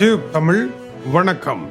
Tube Tamil வணக்கம்.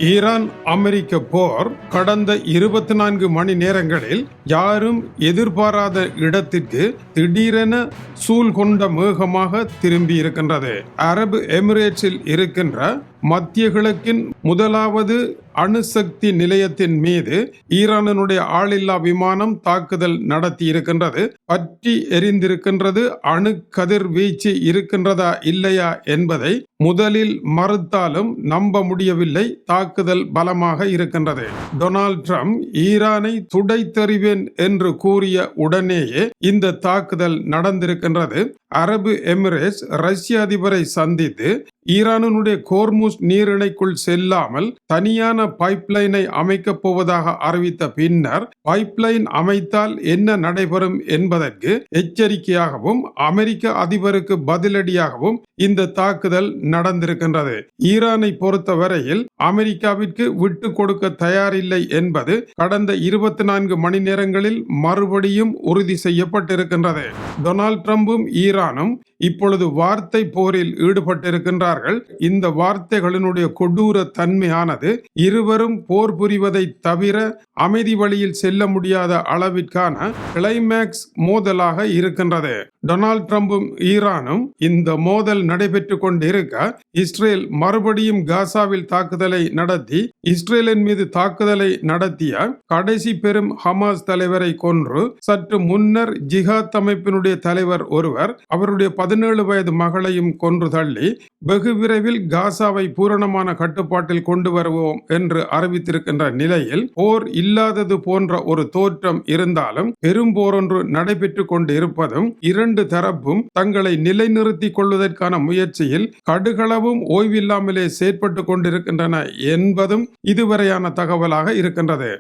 Iran அமெரிக்க போர் கடந்த 24 மணி நேரங்களில் யாரும் எதிர்பாராத இடத்திற்கு திடீரென சூழ்கொண்ட மேகமாக திரும்பி இருக்கின்றது. அரபு எமிரேட்ஸில் இருக்கின்ற மத்திய கிழக்கின் முதலாவது அணுசக்தி நிலையத்தின் மீது ஈரானினுடைய ஆளில்லா விமானம் தாக்குதல் நடத்தி இருக்கின்றது. பற்றி எரிந்திருக்கின்றது. அணு கதிர்வீச்சு இருக்கின்றதா இல்லையா என்பதை முதலில் மறுத்தாலும் நம்ப முடியவில்லை. தாக்குதல் பலமாக இருக்கின்றது. டொனால்ட் ட்ரம்ப் ஈரானை துடைத்தெறிவேன் என்று கூறிய உடனேயே இந்த தாக்குதல் நடந்திருக்கின்றது. அரபு எமிரேட்ஸ் ரஷ்ய அதிபரை சந்தித்து ஈரானுடைய கோர்முஸ் நீரிணைக்குள் செல்லாமல் தனியான பைப்லைனை அமைக்கப் போவதாக அறிவித்த பின்னர் பைப்லைன் அமைத்தால் என்ன நடைபெறும் என்பதற்கு எச்சரிக்கையாகவும் அமெரிக்க அதிபருக்கு பதிலடியாகவும் இந்த தாக்குதல் நடந்திருக்கின்றது. ஈரானை பொறுத்தவரையில் அமெரிக்காவிற்கு விட்டு கொடுக்க தயாரில்லை என்பது கடந்த 24 மணி நேரங்களில் மறுபடியும் உறுதி செய்யப்பட்டிருக்கின்றது. டொனால்ட் ட்ரம்பும் ஈரானும் இப்பொழுது வார்த்தை போரில் ஈடுபட்டிருக்கின்றார்கள். இந்த வார்த்தைகளினுடைய கொடூர தன்மையானது இருவரும் போர் புரிவதை தவிர அமைதி வழியில் செல்ல முடியாத அளவிற்கான கிளைமேக்ஸ் மோதலாக இருக்கின்றது. டொனால்ட் ட்ரம்பும் ஈரானும் இந்த மோதல் நடைபெற்று கொண்டிருக்க இஸ்ரேல் மறுபடியும் காசாவில் தாக்குதலை நடத்தி இஸ்ரேலின் மீது தாக்குதலை நடத்திய கடைசி பெரும் ஹமாஸ் தலைவரை கொன்று சற்று முன்னர் ஜிஹாத் அமைப்பினுடைய தலைவர் ஒருவர் அவருடைய 17 வயது மகளையும் கொன்று தள்ளி வெகு விரைவில் காசாவை பூரணமான கட்டுப்பாட்டில் கொண்டு வருவோம் என்று அறிவித்திருக்கின்ற நிலையில் போர் இல்லாதது போன்ற ஒரு தோற்றம் இருந்தாலும் பெரும் போரொன்று நடைபெற்று கொண்டு இருப்பதும் இரண்டு தரப்பும் தங்களை நிலைநிறுத்திக் கொள்வதற்கான முயற்சியில் கடுகளவும் ஓய்வில்லாமலே செயற்பட்டு கொண்டிருக்கின்றன என்பதும் இதுவரையான தகவலாக இருக்கின்றது.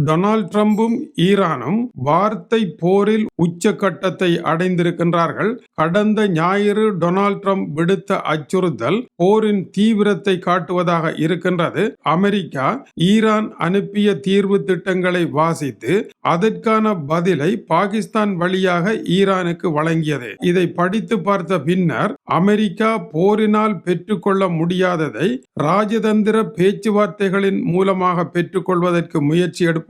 டொனால்ட் ட்ரம்பும் ஈரானும் வார்த்தை போரில் உச்சகட்டத்தை அடைந்திருக்கின்றார்கள். கடந்த ஞாயிறு டொனால்ட் ட்ரம்ப் விடுத்த அச்சுறுத்தல் போரின் தீவிரத்தை காட்டுவதாக இருக்கின்றது. அமெரிக்கா ஈரான் அனுப்பிய தீர்வு திட்டங்களை வாசித்து அதற்கான பதிலை பாகிஸ்தான் வழியாக ஈரானுக்கு வழங்கியது. இதை படித்து பார்த்த பின்னர் அமெரிக்கா போரினால் பெற்றுக்கொள்ள முடியாததை ராஜதந்திர பேச்சுவார்த்தைகளின் மூலமாக பெற்றுக்கொள்வதற்கு முயற்சி எடுப்பதை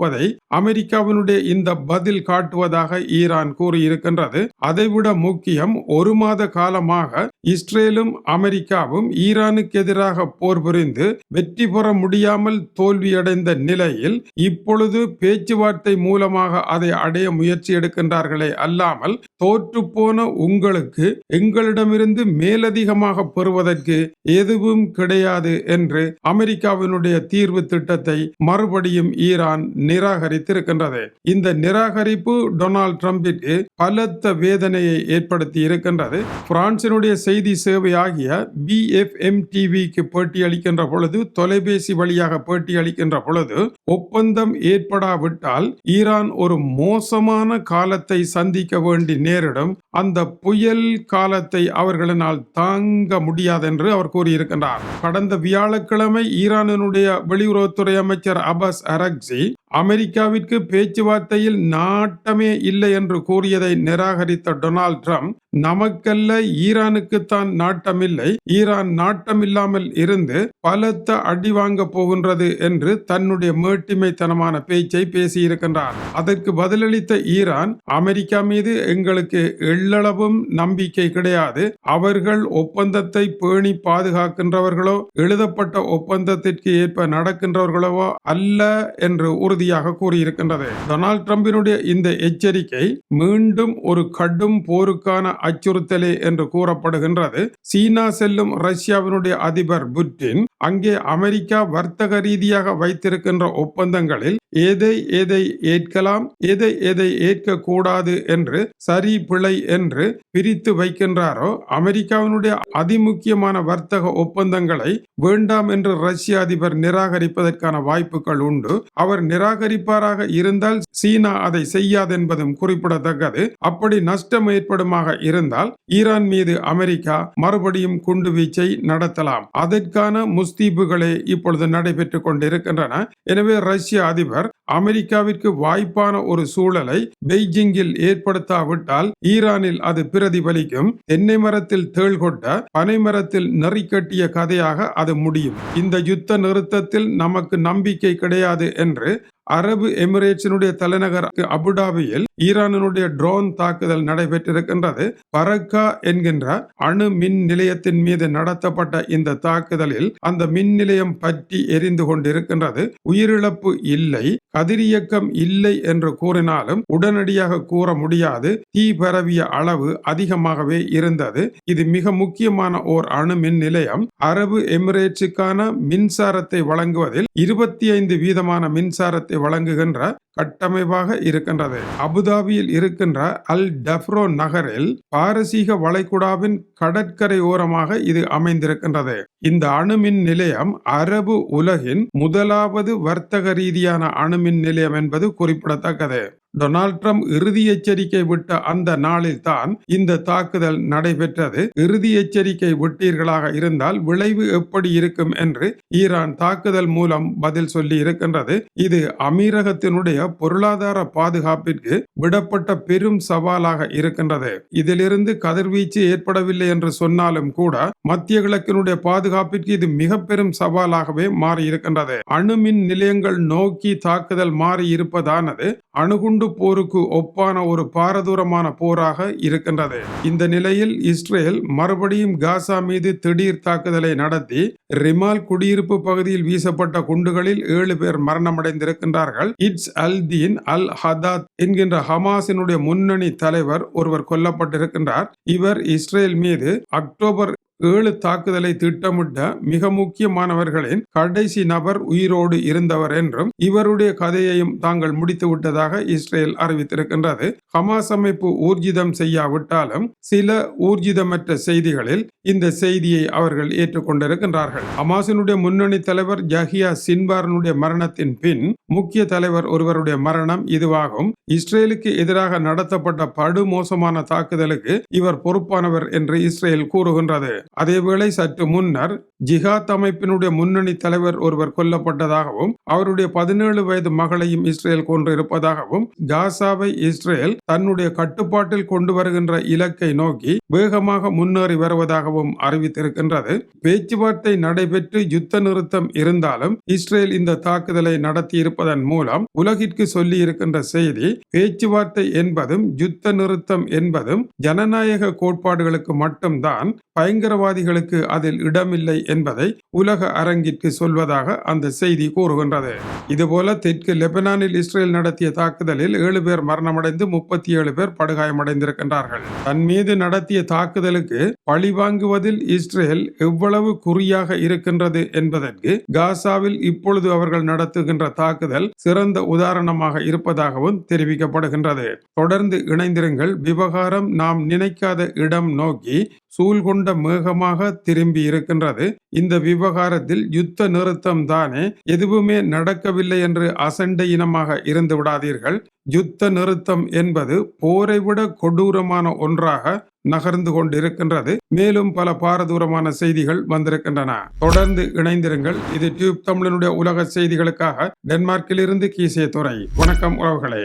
அமெரிக்காவினுடைய இந்த பதில் காட்டுவதாக ஈரான் கூறியிருக்கின்றது. அதைவிட முக்கியம், ஒரு மாத காலமாக இஸ்ரேலும் அமெரிக்காவும் ஈரானுக்கு எதிராக போர் புரிந்து வெற்றி பெற முடியாமல் தோல்வியடைந்த நிலையில் இப்பொழுது பேச்சுவார்த்தை மூலமாக அதை அடைய முயற்சி எடுக்கின்றார்களே அல்லாமல் தோற்று போன உங்களுக்கு எங்களிடமிருந்து மேலதிகமாக பெறுவதற்கு எதுவும் கிடையாது என்று அமெரிக்காவினுடைய தீர்வு திட்டத்தை மறுபடியும் ஈரான் நிராகரித்திருக்கின்றது. இந்த நிராகரிப்பு டொனால்ட் ட்ரம்பிற்கு பலத்த வேதனையை ஏற்படுத்தி இருக்கின்றது. பிரான்சினுடைய செய்தி சேவை ஆகிய BFM டிவிக்கு பேட்டி அளிக்கின்ற பொழுது, தொலைபேசி வழியாக பேட்டி அளிக்கின்ற பொழுது, ஒப்பந்தம் ஏற்படாவிட்டால் ஈரான் ஒரு மோசமான காலத்தை சந்திக்க வேண்டி நேரிடும், அந்த புயல் காலத்தை அவர்களினால் தாங்க முடியாது என்று அவர் கூறியிருக்கின்றார். கடந்த வியாழக்கிழமை ஈரானினுடைய வெளியுறவுத்துறை அமைச்சர் அப்பாஸ் அரக்சி அமெரிக்காவிற்கு பேச்சுவார்த்தையில் நாட்டமே இல்லை என்று கூறியதை நிராகரித்த டொனால்ட் ட்ரம்ப், நமக்கல்ல ஈரானுக்குத்தான் நாட்டமில்லை, ஈரான் நாட்டமில்லாமல் இருந்து பலத்த அடி வாங்க போகின்றது என்று தன்னுடைய மேட்டிமைத்தனமான பேச்சை பேசியிருக்கின்றார். அதற்கு பதிலளித்த ஈரான், அமெரிக்கா மீது எங்களுக்கு எள்ளளவும் நம்பிக்கை கிடையாது, அவர்கள் ஒப்பந்தத்தை பேணி பாதுகாக்கின்றவர்களோ எழுதப்பட்ட ஒப்பந்தத்திற்கு ஏற்ப நடக்கின்றவர்களோ அல்ல என்று உறுதியாக கூறியிருக்கின்றது. டொனால்ட் ட்ரம்பினுடைய இந்த எச்சரிக்கை மீண்டும் ஒரு கடும் போருக்கான அச்சுறுத்தலே என்று கூறப்படுகின்றது. சீனா செல்லும் ரஷ்யாவினுடைய அதிபர் புட்டின் அங்கே அமெரிக்கா வர்த்தக ரீதியாக வைத்திருக்கின்ற ஒப்பந்தங்களில் எதை எதை ஏற்கலாம், எதை எதை ஏற்க கூடாது என்று சரி பிழை என்று பிரித்து வைக்கின்றாரோ, அமெரிக்காவினுடைய அதிமுக்கியமான வர்த்தக ஒப்பந்தங்களை வேண்டாம் என்று ரஷ்ய அதிபர் நிராகரிப்பதற்கான வாய்ப்புகள் உண்டு. அவர் நிராகரிப்பாராக இருந்தால் சீனா அதை செய்யாது என்பதும் குறிப்பிடத்தக்கது. அப்படி நஷ்டம் ஏற்படுமாக இருந்தால் ஈரான் மீது அமெரிக்கா மறுபடியும் குண்டுவீச்சை நடத்தலாம். அதற்கான முஸ்தீபுகளே இப்பொழுது நடைபெற்றுக் கொண்டிருக்கின்றன. எனவே ரஷ்ய அதிபர் அமெரிக்காவிற்கு வாய்ப்பான ஒரு சூழலை பெய்ஜிங்கில் ஏற்படுத்தாவிட்டால் ஈரானில் அது பிரதிபலிக்கும். தென்னை மரத்தில் தேள் கொட்ட பனை மரத்தில் நெறி கட்டிய கதையாக அது முடியும். இந்த யுத்த நிறுத்தத்தில் நமக்கு நம்பிக்கை கிடையாது என்று அரபு எமிரேட்ஸினுடைய தலைநகர் அபுதாபியில் ஈரானுடைய ட்ரோன் தாக்குதல் நடைபெற்றிருக்கின்றது. பரக்கா என்கின்ற அணு மின் நிலையத்தின் மீது நடத்தப்பட்ட இந்த தாக்குதலில் அந்த மின் நிலையம் பற்றி எரிந்து கொண்டிருக்கின்றது. உயிரிழப்பு இல்லை, கதிரியக்கம் இல்லை என்று கூறினாலும் உடனடியாக கூற முடியாது. தீ பரவிய அளவு அதிகமாகவே இருந்தது. இது மிக முக்கியமான ஓர் அணு மின் நிலையம். அரபு எமிரேட்ஸுக்கான மின்சாரத்தை வழங்குவதில் 25% மின்சாரத்தை வழங்குகின்ற கட்டமைப்பாக இருக்கின்றது. அபுதாபியில் இருக்கின்ற அல் டஃப்ரோ நகரில் பாரசீக வளைகுடாவின் கடற்கரை ஓரமாக இது அமைந்திருக்கின்றது. இந்த அணுமின் நிலையம் அரபு உலகின் முதலாவது வர்த்தக ரீதியான அணுமின் நிலையம் என்பது குறிப்பிடத்தக்கது. டொனால்ட் ட்ரம்ப் இறுதி எச்சரிக்கை விட்ட அந்த நாளில் தான் இந்த தாக்குதல் நடைபெற்றது. இறுதி எச்சரிக்கை விட்டீர்களாக இருந்தால் விளைவு எப்படி இருக்கும் என்று ஈரான் தாக்குதல் மூலம் பதில் சொல்லி இருக்கின்றது. இது அமீரகத்தினுடைய பொருளாதார பாதுகாப்பிற்கு விடப்பட்ட பெரும் சவாலாக இருக்கின்றது. இதிலிருந்து கதிர்வீச்சு ஏற்படவில்லை என்று சொன்னாலும் கூட மத்திய கிழக்கினுடைய பாதுகாப்பிற்கு இது மிக பெரும் சவாலாகவே மாறி இருக்கின்றது. அணுமின் நிலையங்கள் நோக்கி தாக்குதல் மாறி இருப்பதானது அணுகுண்டு போருக்கு ஒப்பான ஒரு பாரதூரமான போராக இருக்கின்றது. இந்த நிலையில் இஸ்ரேல் மறுபடியும் காசா மீது திடீர் தாக்குதலை நடத்தி ரிமால் குடியிருப்பு பகுதியில் வீசப்பட்ட குண்டுகளில் 7 பேர் மரணமடைந்திருக்கின்றார்கள். இட்ஸ் அல்-தீன் அல்-ஹதாத் என்கின்ற ஹமாஸினுடைய முன்னணி தலைவர் ஒருவர் கொல்லப்பட்டிருக்கின்றார். இவர் இஸ்ரேல் மீது அக்டோபர் 7 தாக்குதலை திட்டமிட்ட மிக முக்கியமானவர்களின் கடைசி நபர் உயிரோடு இருந்தவர் என்றும் இவருடைய கதையையும் தாங்கள் முடித்து விட்டதாக இஸ்ரேல் அறிவித்திருக்கின்றது. ஹமாஸ் அமைப்பு ஊர்ஜிதம் செய்யாவிட்டாலும் சில ஊர்ஜிதமற்ற செய்திகளில் இந்த செய்தியை அவர்கள் ஏற்றுக்கொண்டிருக்கின்றார்கள். ஹமாஸினுடைய முன்னணி தலைவர் யஹ்யா சின்வாரனுடைய மரணத்தின் பின் முக்கிய தலைவர் ஒருவருடைய மரணம் இதுவாகும். இஸ்ரேலுக்கு எதிராக நடத்தப்பட்ட படுமோசமான தாக்குதலுக்கு இவர் பொறுப்பானவர் என்று இஸ்ரேல் கூறுகின்றது. அதேவேளை சற்று முன்னர் ஜிஹாத் அமைப்பினுடைய முன்னணி தலைவர் ஒருவர் கொல்லப்பட்டதாகவும் அவருடைய 17 வயது மகளையும் இஸ்ரேல் கொன்று இருப்பதாகவும் காசாவை இஸ்ரேல் தன்னுடைய கட்டுப்பாட்டில் கொண்டு வருகின்ற இலக்கை நோக்கி வேகமாக முன்னேறி வருவதாகவும் அறிவித்திருக்கின்றது. பேச்சுவார்த்தை நடைபெற்று யுத்த நிறுத்தம் இருந்தாலும் இஸ்ரேல் இந்த தாக்குதலை நடத்தி இருப்பதன் மூலம் உலகிற்கு சொல்லி இருக்கின்ற செய்தி பேச்சுவார்த்தை என்பதும் யுத்த நிறுத்தம் என்பதும் ஜனநாயக கோட்பாடுகளுக்கு மட்டும்தான், பயங்கரவாதிகளுக்கு அதில் இடமில்லை என்பதை உலக அரங்கிற்கு சொல்வதாக அந்த செய்தி கூறுகின்றது. இதுபோல தெற்கு லெபனானில் இஸ்ரேல் நடத்திய தாக்குதலில் 7 பேர் மரணமடைந்து 37 பேர் படுகாயமடைந்திருக்கின்றார்கள். தன் மீது நடத்திய தாக்குதலுக்கு பழிவாங்குவதில் இஸ்ரேல் எவ்வளவு குறியாக இருக்கின்றது என்பதற்கு காசாவில் இப்பொழுது அவர்கள் நடத்துகின்ற தாக்குதல் சிறந்த உதாரணமாக இருப்பதாகவும் தெரிவிக்கப்படுகின்றது. தொடர்ந்து இணைந்திருங்கள். விவகாரம் நாம் நினைக்காத இடம் நோக்கி சூழ்கொண்ட மேகமாக திரும்பி இருக்கின்றது. இந்த விவகாரத்தில் யுத்த நிறுத்தம் தானே, எதுவுமே நடக்கவில்லை என்று அசண்டை இனமாக இருந்து விடாதீர்கள். யுத்த நிறுத்தம் என்பது போரை விட கொடூரமான ஒன்றாக நகர்ந்து கொண்டிருக்கின்றது. மேலும் பல பாரதூரமான செய்திகள் வந்திருக்கின்றன. தொடர்ந்து இணைந்திருங்கள். இது டியூப் தமிழனுடைய உலக செய்திகளுக்காக டென்மார்க்கில் இருந்து கீசே துறை. வணக்கம் உறவுகளே.